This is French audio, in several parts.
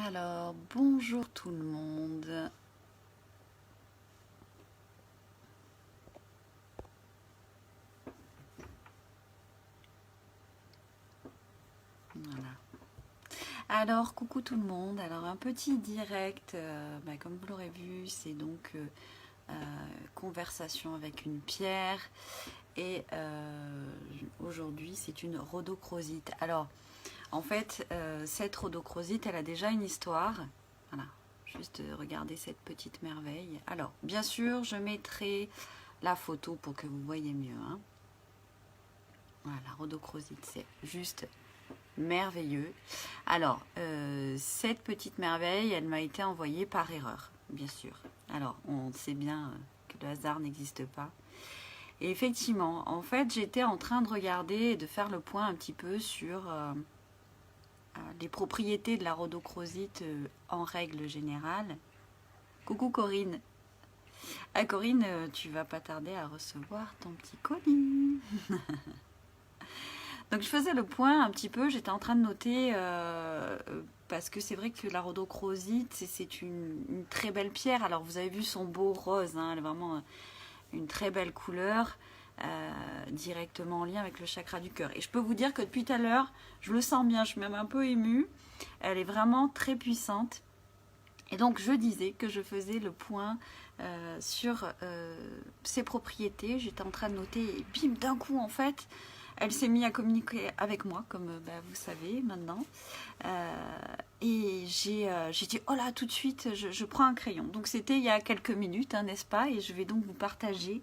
Alors, bonjour tout le monde. Voilà. Alors, coucou tout le monde. Alors, un petit direct, comme vous l'aurez vu, c'est donc conversation avec une pierre. Et aujourd'hui, c'est une rhodochrosite. Alors, en fait, cette rhodochrosite, elle a déjà une histoire. Voilà. Juste regardez cette petite merveille. Alors, bien sûr, je mettrai la photo pour que vous voyez mieux. Hein. Voilà, la rhodochrosite, c'est juste merveilleux. Alors, cette petite merveille, elle m'a été envoyée par erreur, bien sûr. Alors, on sait bien que le hasard n'existe pas. Et effectivement, en fait, j'étais en train de regarder et de faire le point un petit peu sur les propriétés de la rhodochrosite en règle générale. Coucou Corinne. Ah Corinne, tu vas pas tarder à recevoir ton petit colis. Donc je faisais le point un petit peu, j'étais en train de noter, parce que c'est vrai que la rhodochrosite, c'est une très belle pierre. Alors vous avez vu son beau rose, hein, elle est vraiment une très belle couleur, directement en lien avec le chakra du cœur. Et je peux vous dire que depuis tout à l'heure, je le sens bien, je suis même un peu émue. Elle est vraiment très puissante. Et donc je disais que je faisais le point sur ses propriétés. J'étais en train de noter et bim, d'un coup en fait, elle s'est mise à communiquer avec moi, comme vous savez maintenant. Et j'ai dit, oh là, tout de suite, je prends un crayon. Donc c'était il y a quelques minutes, hein, n'est-ce pas? Et je vais donc vous partager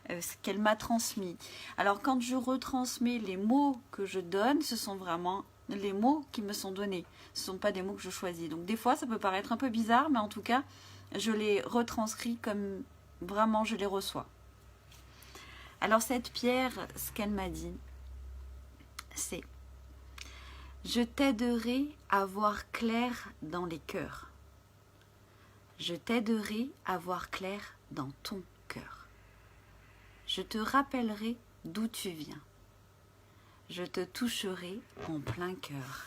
ce qu'elle m'a transmis. Alors quand je retransmets les mots que je donne, ce sont vraiment les mots qui me sont donnés. Ce ne sont pas des mots que je choisis. Donc des fois, ça peut paraître un peu bizarre, mais en tout cas, je les retranscris comme vraiment je les reçois. Alors cette pierre, ce qu'elle m'a dit, c'est: je t'aiderai à voir clair dans les cœurs. Je t'aiderai à voir clair dans ton cœur. Je te rappellerai d'où tu viens. Je te toucherai en plein cœur.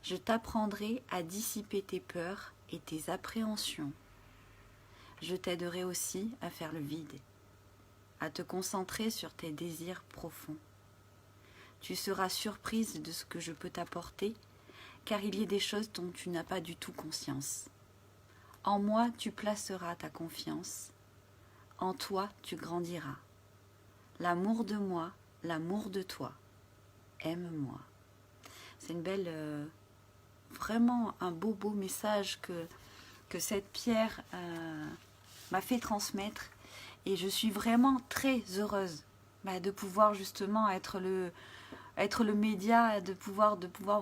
Je t'apprendrai à dissiper tes peurs et tes appréhensions. Je t'aiderai aussi à faire le vide, à te concentrer sur tes désirs profonds. Tu seras surprise de ce que je peux t'apporter, car il y a des choses dont tu n'as pas du tout conscience. En moi, tu placeras ta confiance. En toi, tu grandiras. L'amour de moi, l'amour de toi. Aime-moi. C'est une belle, vraiment un beau message que cette pierre m'a fait transmettre. Et je suis vraiment très heureuse de pouvoir justement être le média, de pouvoir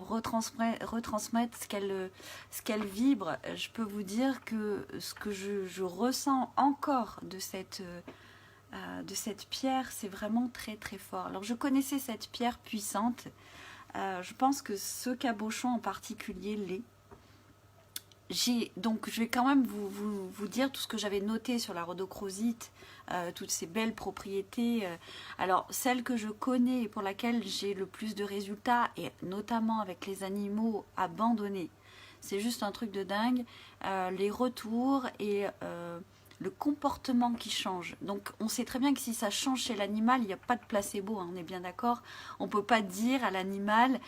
retransmettre ce qu'elle vibre. Je peux vous dire que ce que je ressens encore de cette pierre, c'est vraiment très très fort. Alors je connaissais cette pierre puissante, je pense que ce cabochon en particulier l'est. Donc je vais quand même vous dire tout ce que j'avais noté sur la rhodochrosite, toutes ces belles propriétés. Alors celle que je connais et pour laquelle j'ai le plus de résultats, et notamment avec les animaux abandonnés, c'est juste un truc de dingue, les retours et le comportement qui change. Donc on sait très bien que si ça change chez l'animal, il n'y a pas de placebo, hein, on est bien d'accord. On ne peut pas dire à l'animal,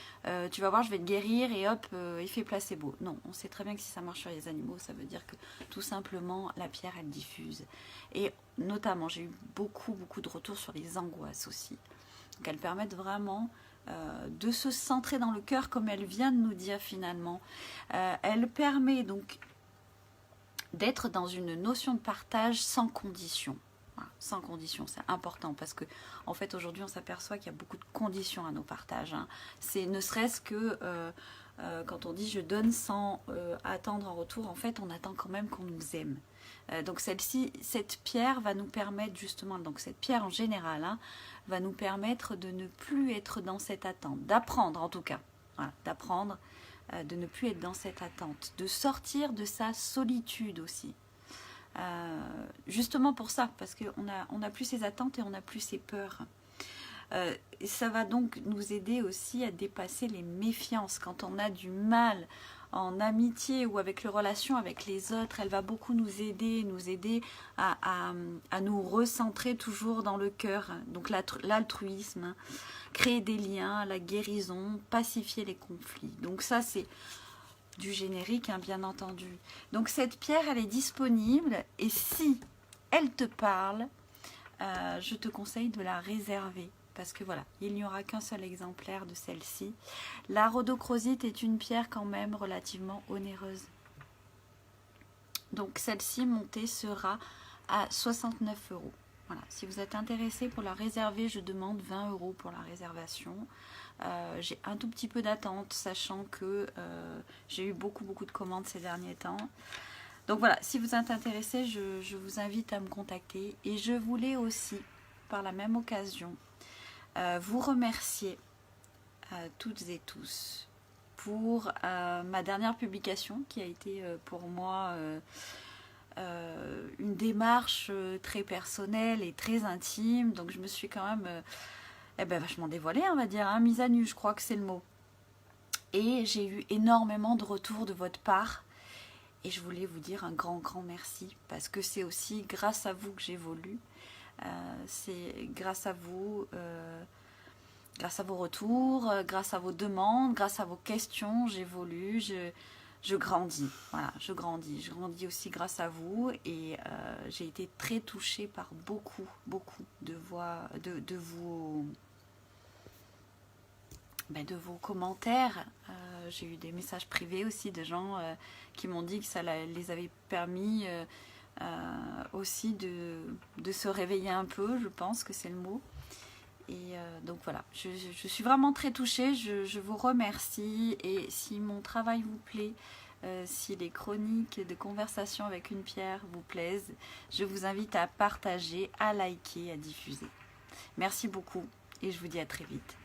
tu vas voir, je vais te guérir et hop, effet placebo. Non, on sait très bien que si ça marche sur les animaux, ça veut dire que tout simplement la pierre, elle diffuse. Et notamment, j'ai eu beaucoup de retours sur les angoisses aussi. Donc elles permettent vraiment de se centrer dans le cœur, comme elle vient de nous dire finalement. Elle permet donc d'être dans une notion de partage sans condition. Voilà, sans condition, c'est important parce que en fait aujourd'hui on s'aperçoit qu'il y a beaucoup de conditions à nos partages. Hein. C'est ne serait-ce que quand on dit je donne sans attendre en retour, en fait on attend quand même qu'on nous aime. Donc cette pierre va nous permettre justement, donc cette pierre en général, hein, va nous permettre de ne plus être dans cette attente, d'apprendre en tout cas, voilà, d'apprendre de ne plus être dans cette attente, de sortir de sa solitude aussi. Justement pour ça, parce qu'on n'a plus ces attentes et on n'a plus ces peurs. Ça va donc nous aider aussi à dépasser les méfiances quand on a du mal en amitié ou avec les relations avec les autres. Elle va beaucoup nous aider à nous recentrer toujours dans le cœur. Donc l'altruisme, hein, créer des liens, la guérison, pacifier les conflits. Donc ça c'est du générique, hein, bien entendu. Donc cette pierre, elle est disponible et si elle te parle, je te conseille de la réserver parce que voilà, il n'y aura qu'un seul exemplaire de celle-ci. La rhodochrosite est une pierre quand même relativement onéreuse. Donc celle-ci montée sera à 69 €. Voilà, si vous êtes intéressé pour la réserver, je demande 20 € pour la réservation. J'ai un tout petit peu d'attente, sachant que j'ai eu beaucoup de commandes ces derniers temps. Donc voilà, si vous êtes intéressé, je vous invite à me contacter. Et je voulais aussi, par la même occasion, vous remercier toutes et tous pour ma dernière publication qui a été pour moi une démarche très personnelle et très intime. Donc je me suis quand même vachement dévoilée, on va dire, hein, mise à nu, je crois que c'est le mot. Et j'ai eu énormément de retours de votre part. Et je voulais vous dire un grand merci parce que c'est aussi grâce à vous que j'évolue. C'est grâce à vous, grâce à vos retours, grâce à vos demandes, grâce à vos questions, j'évolue, je grandis. Voilà, je grandis. Je grandis aussi grâce à vous et j'ai été très touchée par beaucoup de voix, de vos commentaires. J'ai eu des messages privés aussi de gens qui m'ont dit que ça les avait permis aussi de se réveiller un peu, je pense que c'est le mot. Et donc voilà, je suis vraiment très touchée, je vous remercie. Et si mon travail vous plaît, si les chroniques de conversation avec une pierre vous plaisent, je vous invite à partager, à liker, à diffuser. Merci beaucoup et je vous dis à très vite.